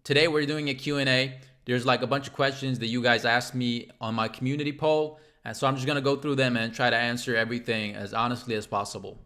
Today we're doing a Q&A. There's like a bunch of questions that you guys asked me on my community poll. And so I'm just gonna go through them and try to answer everything as honestly as possible.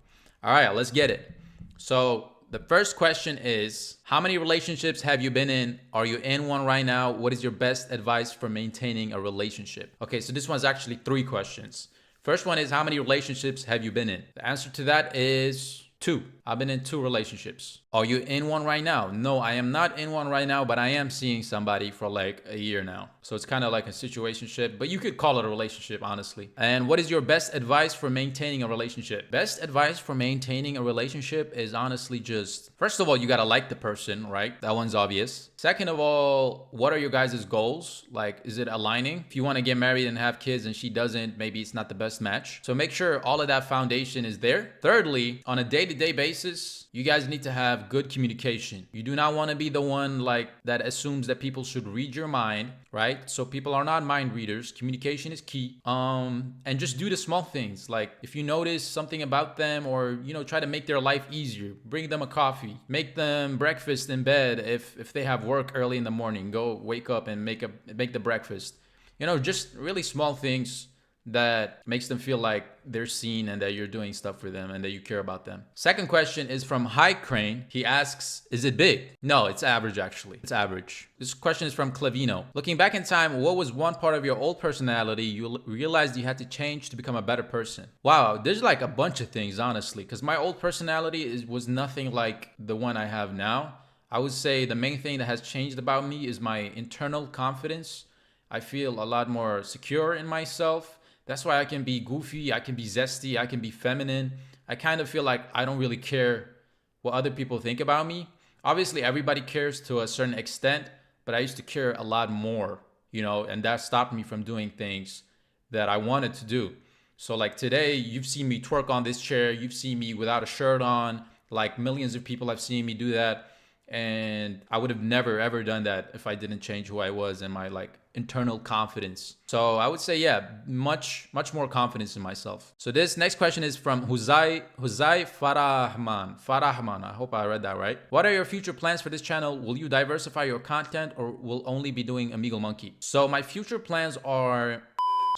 All right, let's get it. So the first question is, how many relationships have you been in? Are you in one right now? What is your best advice for maintaining a relationship? Okay, so this one's actually 3 questions. First one is, how many relationships have you been in? The answer to that is 2. I've been in 2 relationships. Are you in one right now? No, I am not in one right now, but I am seeing somebody for like a year now. So it's kind of like a situationship, but you could call it a relationship, honestly. And what is your best advice for maintaining a relationship? Best advice for maintaining a relationship is honestly just, first of all, you gotta like the person, right? That one's obvious. Second of all, what are your guys' goals? Like, is it aligning? If you want to get married and have kids and she doesn't, maybe it's not the best match. So make sure all of that foundation is there. Thirdly, on a day-to-day basis, you guys need to have good communication. You do not want to be the one like that assumes that people should read your mind, right? So people are not mind readers. Communication is key. And just do the small things. Like if you notice something about them, or try to make their life easier. Bring them a coffee. Make them breakfast in bed if they have work early in the morning. Go wake up and make the breakfast. Just really small things that makes them feel like they're seen and that you're doing stuff for them and that you care about them. Second question is from High Crane. He asks, is it big? No, it's average actually. It's average. This question is from Clavino. Looking back in time, what was one part of your old personality you realized you had to change to become a better person? Wow, there's like a bunch of things, honestly, because my old personality was nothing like the one I have now. I would say the main thing that has changed about me is my internal confidence. I feel a lot more secure in myself. That's why I can be goofy, I can be zesty, I can be feminine. I kind of feel like I don't really care what other people think about me. Obviously, everybody cares to a certain extent, but I used to care a lot more, and that stopped me from doing things that I wanted to do. So like today, you've seen me twerk on this chair, you've seen me without a shirt on, like millions of people have seen me do that. And I would have never ever done that if I didn't change who I was and my like internal confidence. So I would say, yeah, much more confidence in myself. So this next question is from Huzai Farahman. I hope I read that right. What are your future plans for this channel? Will you diversify your content or will only be doing Amigo Monkey? So my future plans are,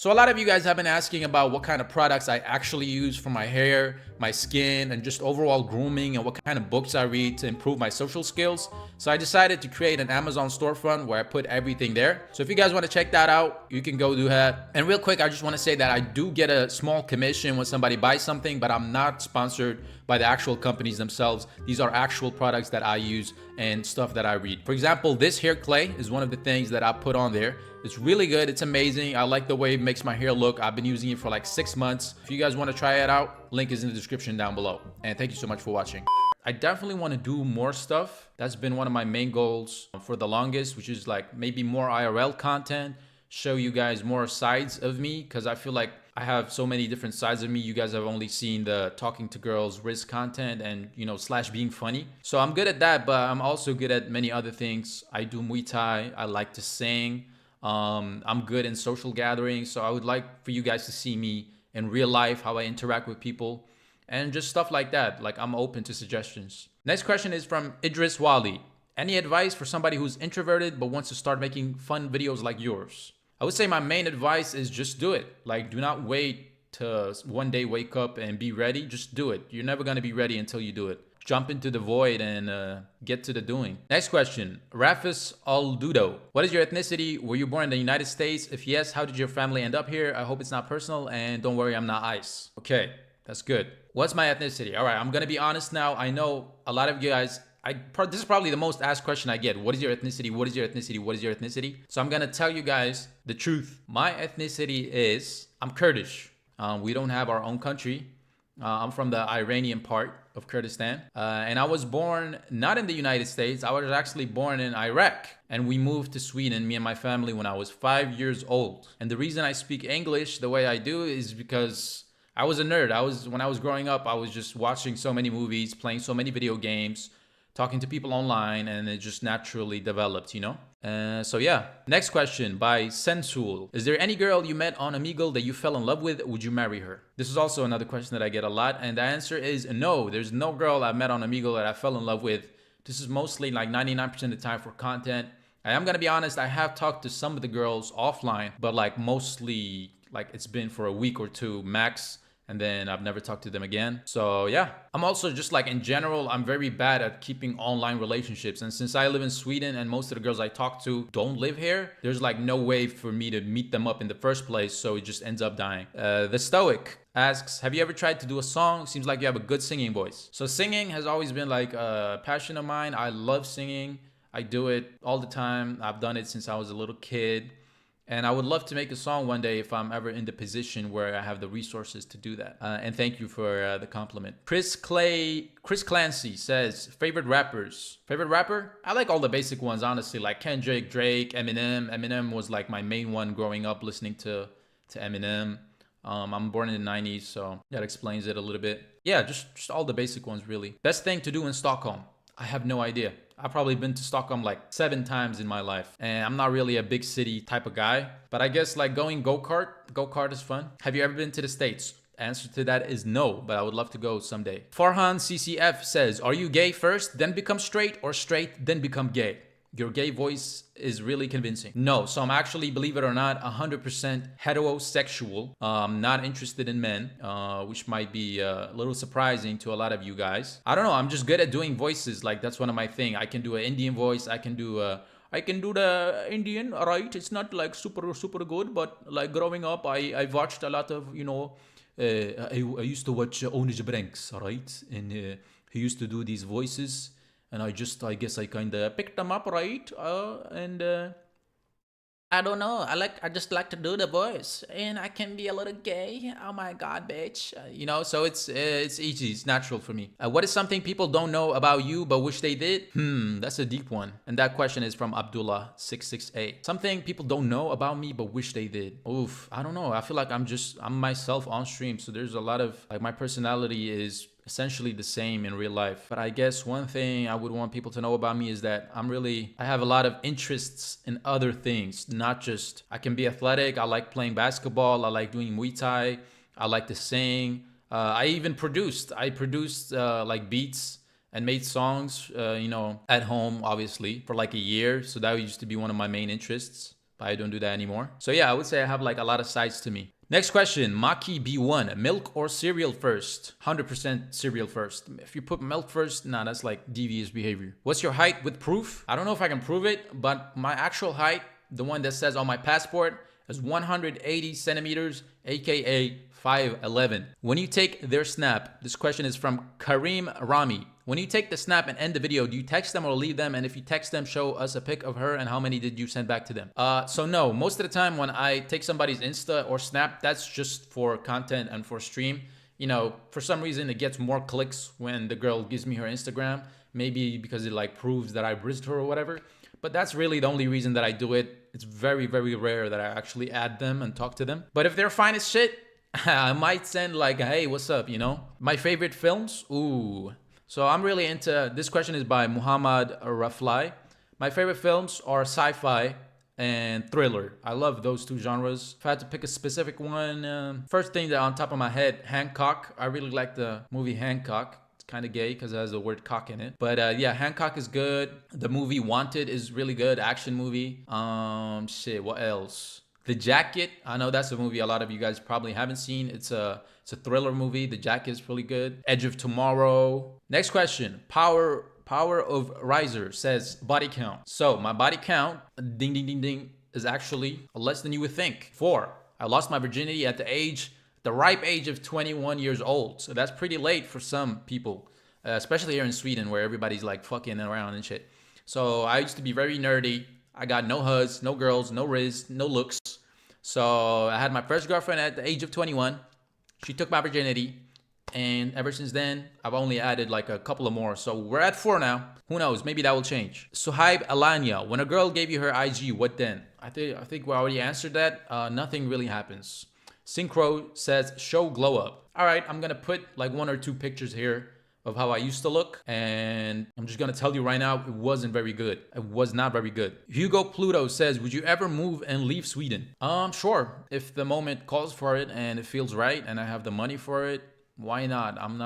so a lot of you guys have been asking about what kind of products I actually use for my hair, my skin, and just overall grooming, and what kind of books I read to improve my social skills. So I decided to create an Amazon storefront where I put everything there. So if you guys want to check that out, you can go do that. And real quick, I just want to say that I do get a small commission when somebody buys something, but I'm not sponsored by the actual companies themselves. These are actual products that I use and stuff that I read. For example, this hair clay is one of the things that I put on there. It's really good. It's amazing. I like the way it makes my hair look. I've been using it for like 6 months. If you guys want to try it out, link is in the description down below. And thank you so much for watching. I definitely want to do more stuff. That's been one of my main goals for the longest, which is like maybe more IRL content, show you guys more sides of me, because I feel like I have so many different sides of me. You guys have only seen the talking to girls RIZZ content and slash being funny. So I'm good at that, but I'm also good at many other things. I do Muay Thai. I like to sing. I'm good in social gatherings. So I would like for you guys to see me in real life, how I interact with people and just stuff like that. Like I'm open to suggestions. Next question is from Idris Wali. Any advice for somebody who's introverted but wants to start making fun videos like yours? I would say my main advice is just do it. Like, do not wait to one day wake up and be ready. Just do it. You're never going to be ready until you do it. Jump into the void and get to the doing. Next question, Rafis Aldudo. What is your ethnicity? Were you born in the United States? If yes, how did your family end up here? I hope it's not personal, and don't worry, I'm not ICE. Okay, that's good. What's my ethnicity? All right, I'm going to be honest now. I know a lot of you guys, this is probably the most asked question I get. What is your ethnicity? What is your ethnicity? What is your ethnicity? So I'm going to tell you guys the truth. My ethnicity is, I'm Kurdish. We don't have our own country. I'm from the Iranian part of Kurdistan. And I was born not in the United States. I was actually born in Iraq. And we moved to Sweden, me and my family, when I was 5 years old. And the reason I speak English the way I do is because I was a nerd. When I was growing up, I was just watching so many movies, playing so many video games, talking to people online, and it just naturally developed, So yeah. Next question by Sensul. Is there any girl you met on Omegle that you fell in love with? Would you marry her? This is also another question that I get a lot, and the answer is no. There's no girl I met on Omegle that I fell in love with This is mostly like 99% of the time for content. And I'm gonna be honest, I have talked to some of the girls offline, but like mostly like it's been for a week or two max, and then I've never talked to them again. So yeah, I'm also just like in general, I'm very bad at keeping online relationships. And since I live in Sweden and most of the girls I talk to don't live here, there's like no way for me to meet them up in the first place. So it just ends up dying. The Stoic asks, have you ever tried to do a song? Seems like you have a good singing voice. So singing has always been like a passion of mine. I love singing. I do it all the time. I've done it since I was a little kid. And I would love to make a song one day if I'm ever in the position where I have the resources to do that. And thank you for the compliment. Chris Clancy says, favorite rappers. Favorite rapper? I like all the basic ones, honestly, like Kendrick, Drake, Eminem. Eminem was like my main one growing up listening to Eminem. I'm born in the 90s, so that explains it a little bit. Yeah, just all the basic ones, really. Best thing to do in Stockholm? I have no idea. I've probably been to Stockholm like 7 times in my life. And I'm not really a big city type of guy. But I guess like going go-kart. Go-kart is fun. Have you ever been to the States? Answer to that is no, but I would love to go someday. Farhan CCF says, are you gay first, then become straight, or straight, then become gay? Your gay voice is really convincing. No, so I'm actually, believe it or not, 100% heterosexual. Not interested in men, which might be a little surprising to a lot of you guys. I don't know, I'm just good at doing voices. Like that's one of my thing. I can do an Indian voice. I can do the Indian, right? It's not like super good, but like growing up, I watched a lot of, you know, I used to watch Onij Branks, right? And he used to do these voices. And I guess I kind of picked them up, right? I don't know. I just like to do the voice, and I can be a little gay. Oh my god, bitch! You know, so it's easy. It's natural for me. What is something people don't know about you but wish they did? That's a deep one. And that question is from Abdullah668. Something people don't know about me but wish they did. Oof, I don't know. I feel like I'm myself on stream. So there's a lot of like my personality is essentially the same in real life. But I guess one thing I would want people to know about me is that I have a lot of interests in other things, not just, I can be athletic, I like playing basketball, I like doing Muay Thai, I like to sing. I produced like beats and made songs, you know, at home, obviously, for like a year. So that used to be one of my main interests, but I don't do that anymore. So yeah, I would say I have like a lot of sides to me. Next question, Maki B1, milk or cereal first? 100% cereal first. If you put milk first, nah, that's like devious behavior. What's your height with proof? I don't know if I can prove it, but my actual height, the one that says on my passport, is 180 centimeters, aka 5'11". When you take their snap, this question is from Kareem Rami. When you take the snap and end the video, do you text them or leave them? And if you text them, show us a pic of her and how many did you send back to them? So no, most of the time when I take somebody's Insta or snap, that's just for content and for stream. You know, for some reason it gets more clicks when the girl gives me her Instagram, maybe because it like proves that I rizzed her or whatever. But that's really the only reason that I do it. It's very, very rare that I actually add them and talk to them. But if they're fine as shit, I might send like, hey, what's up, you know? My favorite films? Ooh. So I'm really into, this question is by Muhammad Raflai. My favorite films are sci-fi and thriller. I love those two genres. If I had to pick a specific one, first thing that on top of my head, Hancock. I really like the movie Hancock. It's kind of gay because it has the word cock in it. But yeah, Hancock is good. The movie Wanted is really good, action movie. What else? The Jacket. I know that's a movie a lot of you guys probably haven't seen. It's a thriller movie. The Jacket is really good. Edge of Tomorrow. Next question. Power of RIZZ says body count. So my body count, ding, ding, ding, ding, is actually less than you would think. 4. I lost my virginity at the ripe age of 21 years old. So that's pretty late for some people, especially here in Sweden where everybody's like fucking around and shit. So I used to be very nerdy. I got no huzz, no girls, no RIZZ, no looks. So I had my first girlfriend at the age of 21. She took my virginity. And ever since then, I've only added like a couple of more. So we're at 4 now. Who knows? Maybe that will change. Suhaib Alanya, when a girl gave you her IG, what then? I think we already answered that. Nothing really happens. Synchro says, show glow up. All right, I'm going to put like 1 or 2 pictures here of how I used to look. And I'm just going to tell you right now, it wasn't very good. It was not very good. Hugo Pluto says, would you ever move and leave Sweden? Sure. If the moment calls for it and it feels right and I have the money for it, why not? I'm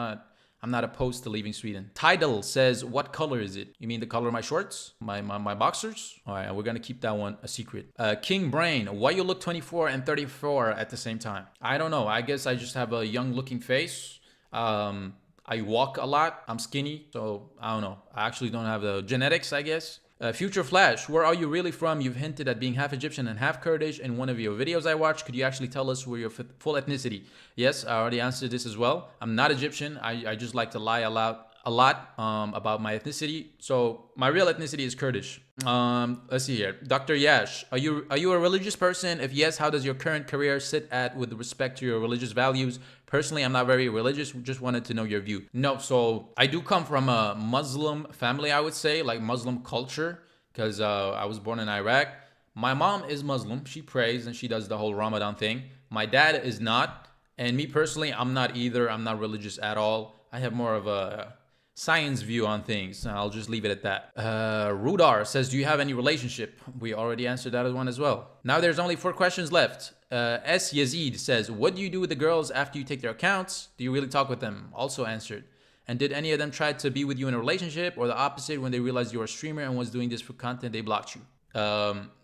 I'm not opposed to leaving Sweden. Tidal says, what color is it? You mean the color of my shorts? My boxers? All right, we're gonna keep that one a secret. King Brain, why you look 24 and 34 at the same time? I don't know. I guess I just have a young looking face. I walk a lot. I'm skinny, so I don't know. I actually don't have the genetics, I guess. Future Flash, where are you really from? You've hinted at being half Egyptian and half Kurdish in one of your videos I watched. Could you actually tell us where your full ethnicity? Yes, I already answered this as well. I'm not Egyptian. I just like to lie a lot about my ethnicity. So my real ethnicity is Kurdish. Let's see here. Dr. Yash, are you a religious person? If yes, how does your current career sit at with respect to your religious values? Personally, I'm not very religious. Just wanted to know your view. No, so I do come from a Muslim family, I would say, like Muslim culture, because I was born in Iraq. My mom is Muslim. She prays and she does the whole Ramadan thing. My dad is not. And me personally, I'm not either. I'm not religious at all. I have more of a science view on things. I'll just leave it at that. Rudar says, do you have any relationship? We already answered that one as well. Now there's only 4 questions left. S. Yazid says, what do you do with the girls after you take their accounts? Do you really talk with them? Also answered. And did any of them try to be with you in a relationship, or the opposite, when they realized you were a streamer and was doing this for content, they blocked you?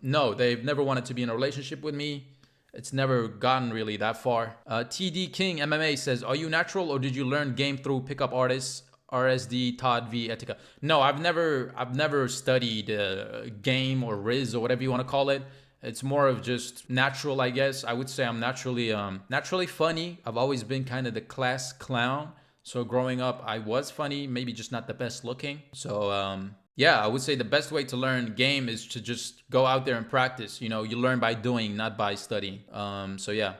No, they've never wanted to be in a relationship with me. It's never gotten really that far. TD King MMA says, are you natural or did you learn game through pickup artists? RSD, Todd V, Etika. No, I've never studied game or RIZZ or whatever you want to call it. It's more of just natural, I guess. I would say I'm naturally funny. I've always been kind of the class clown. So growing up, I was funny, maybe just not the best looking. So yeah, I would say the best way to learn game is to just go out there and practice. You know, you learn by doing, not by studying. So yeah.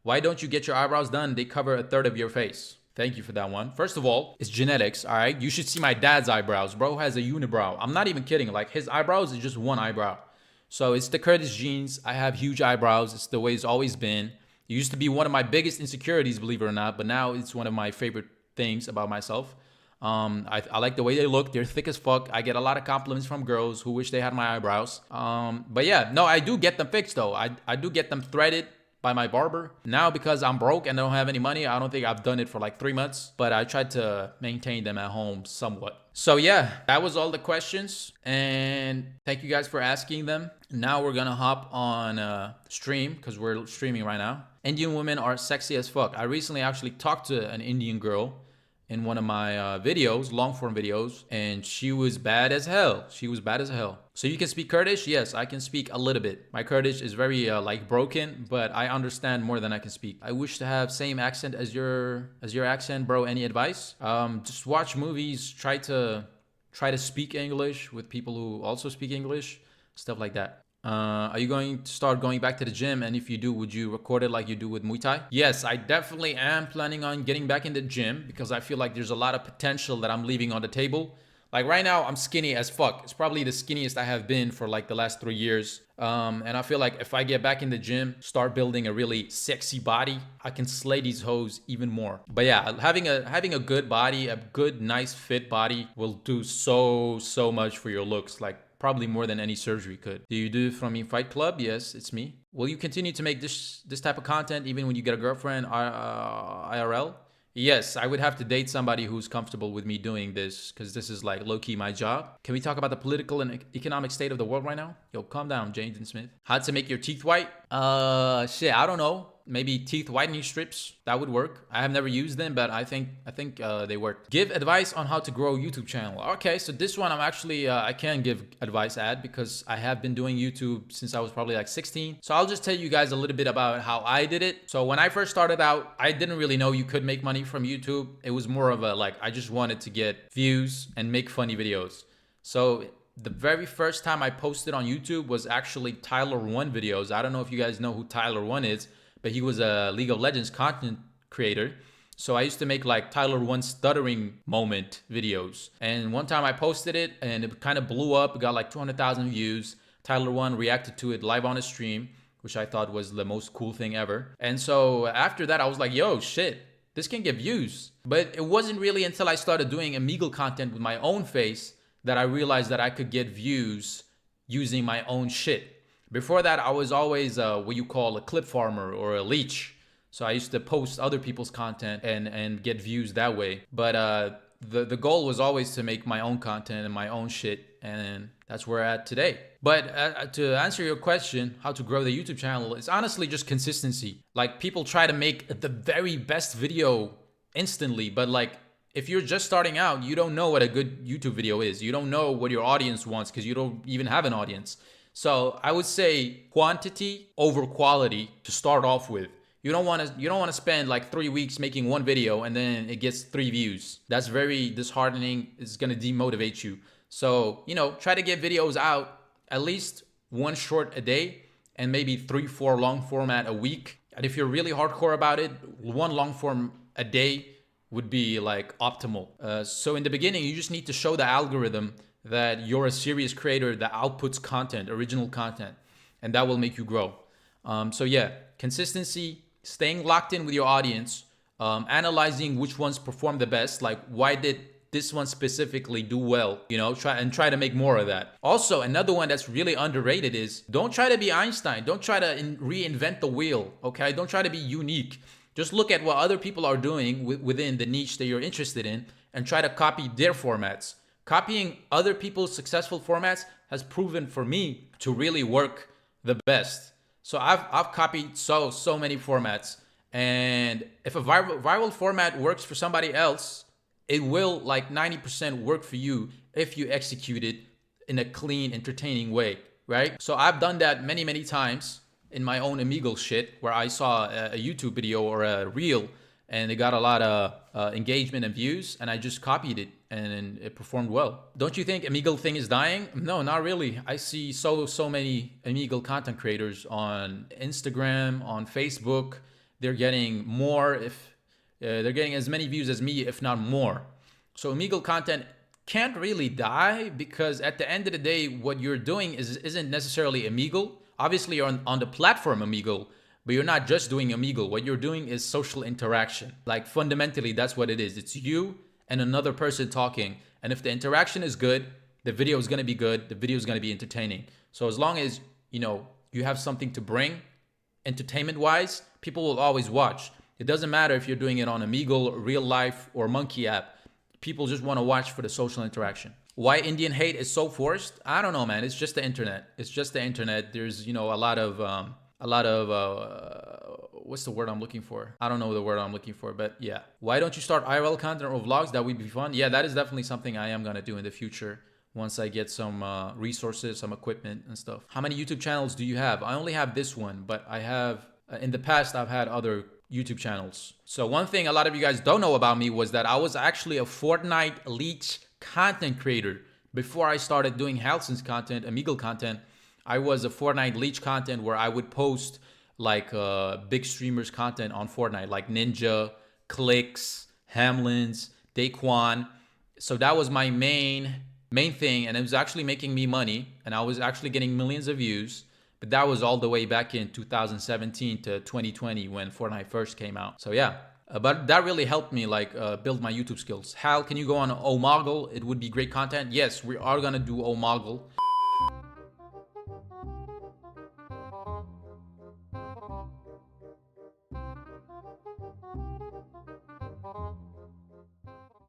Why don't you get your eyebrows done? They cover 1/3 of your face. Thank you for that one. First of all, it's genetics, all right? You should see my dad's eyebrows. Bro has a unibrow. I'm not even kidding. Like, his eyebrows is just one eyebrow. So it's the Kurdish genes. I have huge eyebrows. It's the way it's always been. It used to be one of my biggest insecurities, believe it or not, but now it's one of my favorite things about myself. I like the way they look. They're thick as fuck. I get a lot of compliments from girls who wish they had my eyebrows. But yeah, no, I do get them fixed though. I do get them threaded by my barber. Now, because I'm broke and I don't have any money, I don't think I've done it for like 3 months, but I tried to maintain them at home somewhat. So yeah, that was all the questions, and thank you guys for asking them. Now we're gonna hop on stream, because we're streaming right now. Indian women are sexy as fuck. I recently actually talked to an Indian girl in one of my videos, long form videos, and she was bad as hell. She was bad as hell. So you can speak Kurdish? Yes, I can speak a little bit. My Kurdish is very like broken, but I understand more than I can speak. I wish to have same accent as your accent, bro. Any advice? Just watch movies, try to speak English with people who also speak English, stuff like that. Are you going to start going back to the gym? And if you do, would you record it like you do with Muay Thai? Yes, I definitely am planning on getting back in the gym, because I feel like there's a lot of potential that I'm leaving on the table. Like right now, I'm skinny as fuck. It's probably the skinniest I have been for like the last 3 years. And I feel like if I get back in the gym, start building a really sexy body, I can slay these hoes even more. But yeah, having a good body, a good, nice, fit body will do so much for your looks. Like, probably more than any surgery could. Do you do it from me Fight Club? Yes, it's me. Will you continue to make this type of content even when you get a girlfriend IRL? Yes, I would have to date somebody who's comfortable with me doing this, because this is like low-key my job. Can we talk about the political and economic state of the world right now? Yo, calm down, Jaden Smith. How to make your teeth white? Shit, I don't know. Maybe teeth whitening strips, that would work. I have never used them, but I think they work. Give advice on how to grow a YouTube channel. Okay, so this one I'm actually I can give advice at, because I have been doing YouTube since I was probably like 16. So I'll just tell you guys a little bit about how I did it. So when I first started out, I didn't really know you could make money from YouTube. It was more of a like, I just wanted to get views and make funny videos. So the very first time I posted on YouTube was actually Tyler One videos. I don't know if you guys know who Tyler One is, but he was a League of Legends content creator. So I used to make like Tyler One stuttering moment videos. And one time I posted it and it kind of blew up. It got like 200,000 views. Tyler One reacted to it live on his stream, which I thought was the most cool thing ever. And so after that, I was like, yo, shit, this can get views. But it wasn't really until I started doing Omegle content with my own face that I realized that I could get views using my own shit. Before that, I was always what you call a clip farmer or a leech. So I used to post other people's content and get views that way. But the goal was always to make my own content and my own shit, and that's where we're at today. But to answer your question, how to grow the YouTube channel, it's honestly just consistency. Like, people try to make the very best video instantly, but like, if you're just starting out, you don't know what a good YouTube video is. You don't know what your audience wants because you don't even have an audience. So I would say quantity over quality to start off with. You don't want to spend like 3 weeks making one video and then it gets 3 views. That's very disheartening. It's going to demotivate you. So, try to get videos out at least 1 short a day and maybe 3-4 long format a week. And if you're really hardcore about it, 1 long form a day would be like optimal. So in the beginning, you just need to show the algorithm that you're a serious creator that outputs content, original content, and that will make you grow. So yeah, consistency, staying locked in with your audience, analyzing which ones perform the best, like why did this one specifically do well, try to make more of that. Also, another one that's really underrated is don't try to be Einstein. Don't try to reinvent the wheel, okay? Don't try to be unique. Just look at what other people are doing within the niche that you're interested in and try to copy their formats. Copying other people's successful formats has proven for me to really work the best. So I've copied so many formats, and if a viral format works for somebody else, it will like 90% work for you if you execute it in a clean, entertaining way, right? So I've done that many times in my own Omegle shit, where I saw a YouTube video or a reel and it got a lot of engagement and views, and I just copied it and it performed well. Don't you think Omegle thing is dying? No, not really. I see so many Omegle content creators on Instagram, on Facebook. They're getting more, if they're getting as many views as me, if not more. So Omegle content can't really die, because at the end of the day, what you're doing isn't necessarily Omegle. Obviously, you're on the platform Omegle, but you're not just doing Omegle. What you're doing is social interaction. Like, fundamentally, that's what it is. It's you and another person talking. And if the interaction is good, the video is going to be good. The video is going to be entertaining. So as long as, you have something to bring, entertainment-wise, people will always watch. It doesn't matter if you're doing it on Omegle, Real Life, or Monkey app. People just want to watch for the social interaction. Why Indian hate is so forced? I don't know, man. It's just the internet. It's just the internet. There's, a lot of what's the word I'm looking for? I don't know the word I'm looking for, but yeah. Why don't you start IRL content or vlogs? That would be fun. Yeah, that is definitely something I am going to do in the future once I get some resources, some equipment and stuff. How many YouTube channels do you have? I only have this one, but I have, in the past, I've had other YouTube channels. So one thing a lot of you guys don't know about me was that I was actually a Fortnite leech content creator. Before I started doing Halson's content, Omegle content, I was a Fortnite leech content where I would post like big streamers content on Fortnite, like Ninja, Clicks, Hamlins, Daquan. So that was my main thing, and it was actually making me money, and I was actually getting millions of views. But that was all the way back in 2017 to 2020 when Fortnite first came out. So yeah, but that really helped me build my YouTube skills. Hal, can you go on Omegle? It would be great content. Yes, we are gonna do Omegle.